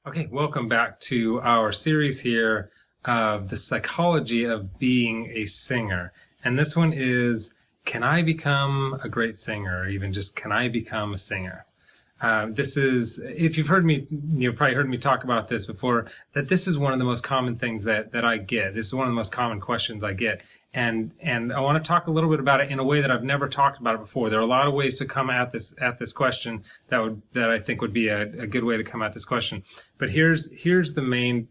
Okay, welcome back to our series here of the psychology of being a singer. And this one is, can I become a great singer? Or even just, can I become a singer? This is, if you've heard me, you've probably heard me talk about this before, that this is one of the most common things that I get. This is one of the most common questions I get. And I want to talk a little bit about it in a way that I've never talked about it before. There are a lot of ways to come at this question that I think would be a good way to come at this question. But here's the main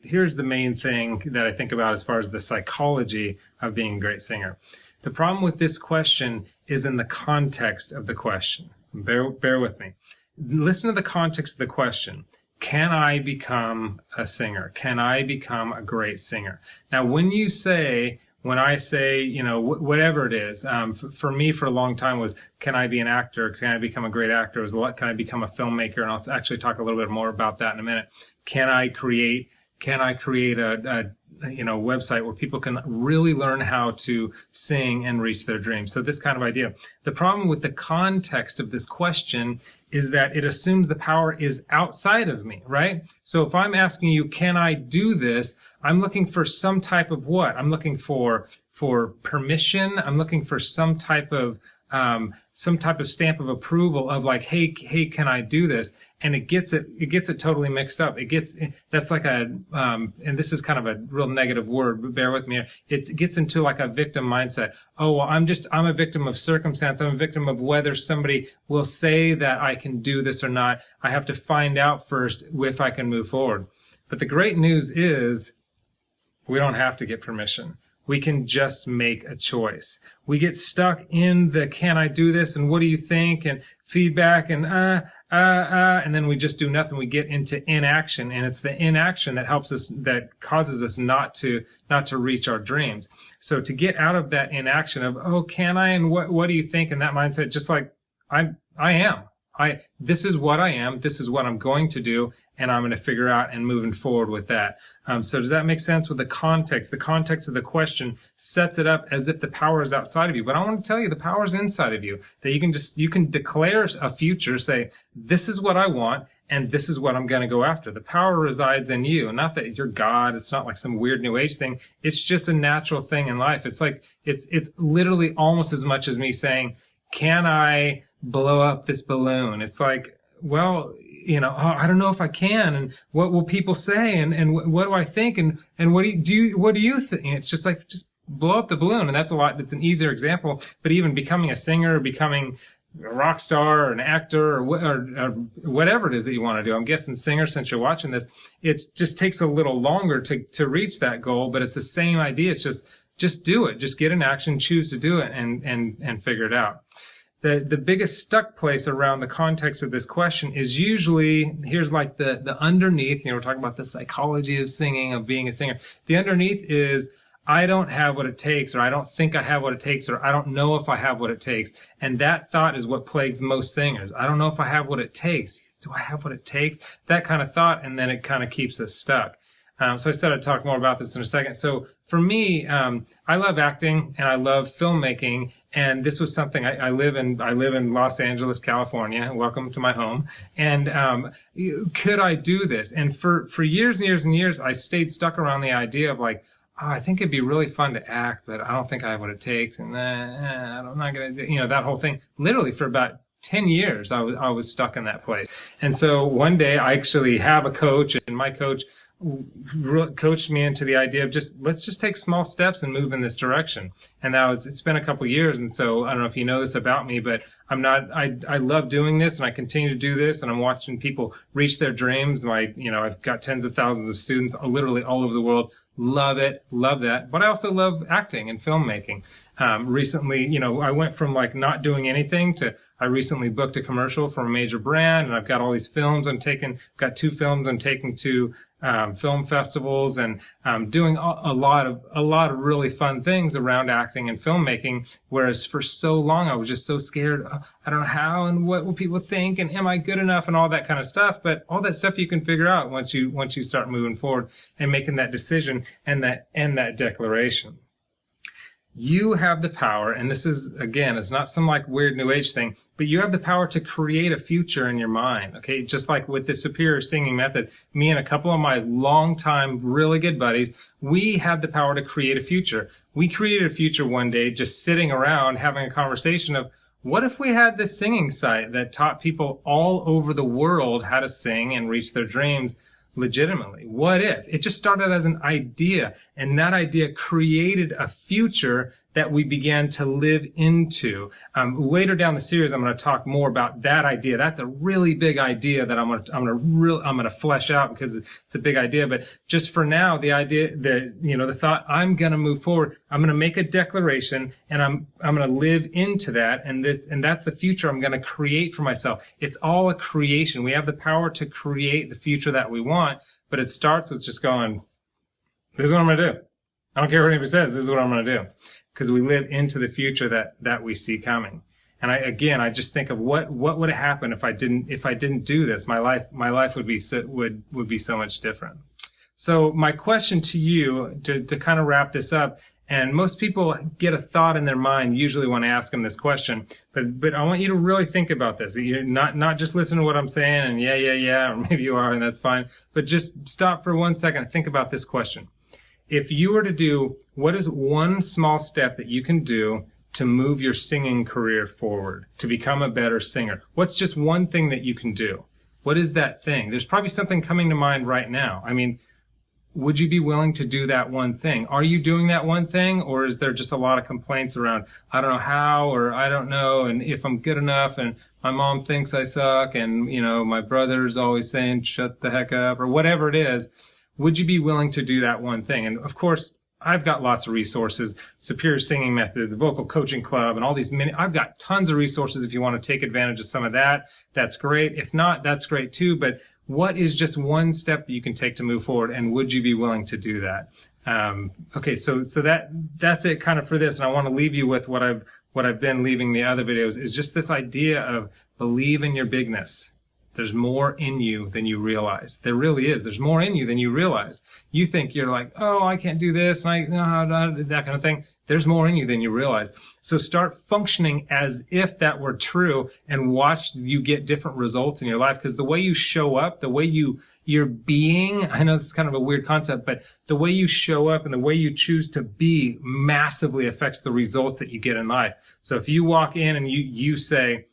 thing that I think about as far as the psychology of being a great singer. The problem with this question is in the context of the question. Bear with me. Listen to the context of the question. Can I become a singer? Can I become a great singer? Now, when I say, you know, whatever it is, for me for a long time was, can I be an actor? Can I become a great actor? It was can I become a filmmaker? And I'll actually talk a little bit more about that in a minute. Can I create a website where people can really learn how to sing and reach their dreams? So this kind of idea. The problem with the context of this question is that it assumes the power is outside of me, right? So if I'm asking you, can I do this? I'm looking for some type of what? I'm looking for permission. I'm looking for some type of stamp of approval of like, hey, can I do this? And it gets it totally mixed up. That's like and this is kind of a real negative word, but bear with me. It gets into like a victim mindset. Oh, well, I'm a victim of circumstance. I'm a victim of whether somebody will say that I can do this or not. I have to find out first if I can move forward. But the great news is we don't have to get permission. We can just make a choice. We get stuck in the can I do this and what do you think and feedback and and then we just do nothing. We get into inaction, and it's the inaction that causes us not to reach our dreams. So to get out of that inaction of, oh, can I, and what do you think, and that mindset, just like I am. This is what I am. This is what I'm going to do, and I'm going to figure out and moving forward with that. So does that make sense with the context? The context of the question sets it up as if the power is outside of you. But I want to tell you the power is inside of you, that you can declare a future, say, this is what I want, and this is what I'm going to go after. The power resides in you. Not that you're God. It's not like some weird new age thing. It's just a natural thing in life. It's like, it's literally almost as much as me saying, can I blow up this balloon? It's like, well, you know, oh, I don't know if I can, and what will people say, and what do I think, and what do you think? It's just like, just blow up the balloon. And it's an easier example, but even becoming a singer, becoming a rock star or an actor or whatever it is that you want to do. I'm guessing singer, since you're watching this, it just takes a little longer to reach that goal, but it's the same idea. It's just do it. Just get in action, choose to do it, and figure it out. The biggest stuck place around the context of this question is usually, here's like the underneath, you know, we're talking about the psychology of singing, of being a singer. The underneath is, I don't have what it takes, or I don't think I have what it takes, or I don't know if I have what it takes. And that thought is what plagues most singers. I don't know if I have what it takes. Do I have what it takes? That kind of thought, and then it kind of keeps us stuck. So I said I'd talk more about this in a second. So for me, I love acting and I love filmmaking, and this was something I live in Los Angeles, California. Welcome to my home. And could I do this? And for years and years and years, I stayed stuck around the idea of like, oh, I think it'd be really fun to act, but I don't think I have what it takes, and I'm not gonna do, you know, that whole thing. Literally for about 10 years, I was stuck in that place. And so one day I actually have a coach, and my coach coached me into the idea of let's just take small steps and move in this direction. And now it's been a couple of years, and so I don't know if you know this about me, but I love doing this, and I continue to do this, and I'm watching people reach their dreams. I've got tens of thousands of students literally all over the world. Love it, love that. But I also love acting and filmmaking. Recently, you know, I went from like not doing anything to I recently booked a commercial for a major brand, and I've got all these films got 2 films I'm taking to film festivals, and doing a lot of really fun things around acting and filmmaking. Whereas for so long I was just so scared. I don't know how, and what will people think, and am I good enough, and all that kind of stuff. But all that stuff you can figure out once you start moving forward and making that decision and that declaration. you have the power, and this is, again, it's not some like weird new age thing, but you have the power to create a future in your mind. Okay. Just like with the superior singing method, me and a couple of my longtime really good buddies, we had the power to create a future. We created a future one day just sitting around having a conversation of, what if we had this singing site that taught people all over the world how to sing and reach their dreams legitimately? What if? It just started as an idea, and that idea created a future that we began to live into. Later down the series, I'm going to talk more about that idea. That's a really big idea that I'm going to flesh out because it's a big idea. But just for now, the idea that, the thought, I'm going to move forward. I'm going to make a declaration, and I'm going to live into that. And that's the future I'm going to create for myself. It's all a creation. We have the power to create the future that we want, but it starts with just going, this is what I'm going to do. I don't care what anybody says. This is what I'm going to do. Because we live into the future that we see coming. And I just think of what would have happened if I didn't do this. My life would be so much different. So my question to you, to kind of wrap this up, and most people get a thought in their mind usually when I ask them this question, but I want you to really think about this. You're not just listen to what I'm saying and yeah, or maybe you are and that's fine, but just stop for 1 second and think about this question. If you were to do, what is one small step that you can do to move your singing career forward, to become a better singer? What's just one thing that you can do? What is that thing? There's probably something coming to mind right now. I mean, would you be willing to do that one thing? Are you doing that one thing, or is there just a lot of complaints around, I don't know how, or I don't know, and if I'm good enough, and my mom thinks I suck, and, my brother's always saying, shut the heck up, or whatever it is? Would you be willing to do that one thing? And of course, I've got lots of resources, Superior Singing Method, the Vocal Coaching Club, and all these I've got tons of resources. If you want to take advantage of some of that, that's great. If not, that's great too. But what is just one step that you can take to move forward? And would you be willing to do that? Okay. So that's it kind of for this. And I want to leave you with what I've been leaving the other videos is just this idea of believe in your bigness. There's more in you than you realize. There really is. There's more in you than you realize. You think you're like, oh, I can't do this, and that kind of thing. There's more in you than you realize. So start functioning as if that were true and watch you get different results in your life. Because the way you show up, the way you're being, I know this is kind of a weird concept, but the way you show up and the way you choose to be massively affects the results that you get in life. So if you walk in and you say,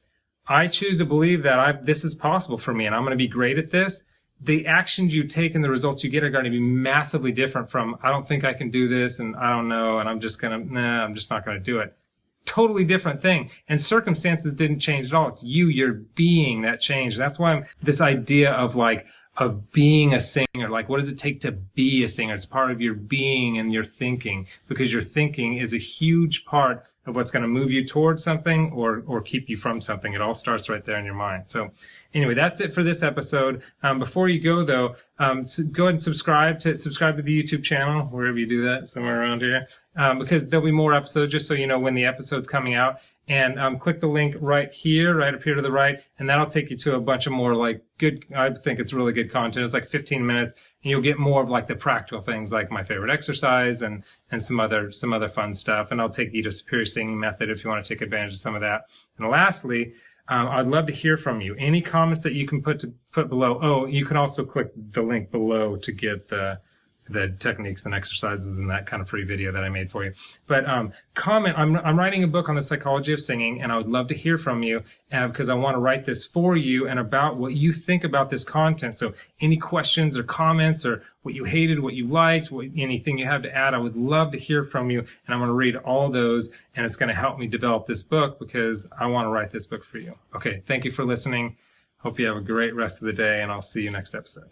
I choose to believe that this is possible for me and I'm going to be great at this, the actions you take and the results you get are going to be massively different from, I don't think I can do this and I don't know and I'm just not going to do it. Totally different thing. And circumstances didn't change at all. It's your being that changed. That's why this idea of being a singer, like what does it take to be a singer? It's part of your being and your thinking, because your thinking is a huge part of what's going to move you towards something or keep you from something. It all starts right there in your mind. So anyway, that's it for this episode. Before you go though, go ahead and subscribe to the YouTube channel, wherever you do that, somewhere around here, because there'll be more episodes just so you know when the episode's coming out. And click the link right up here to the right, and that'll take you to a bunch of more I think it's really good content. It's like 15 minutes, and you'll get more of the practical things like my favorite exercise and some other fun stuff. And I'll take you to Superior Singing Method if you want to take advantage of some of that. And lastly, I'd love to hear from you. Any comments that you can put below. Oh, you can also click the link below to get the techniques and exercises and that kind of free video that I made for you. But comment. I'm writing a book on the psychology of singing, and I would love to hear from you because I want to write this for you and about what you think about this content. So any questions or comments or what you hated, what you liked, anything you have to add, I would love to hear from you. And I'm going to read all those, and it's going to help me develop this book because I want to write this book for you. Okay, thank you for listening. Hope you have a great rest of the day, and I'll see you next episode.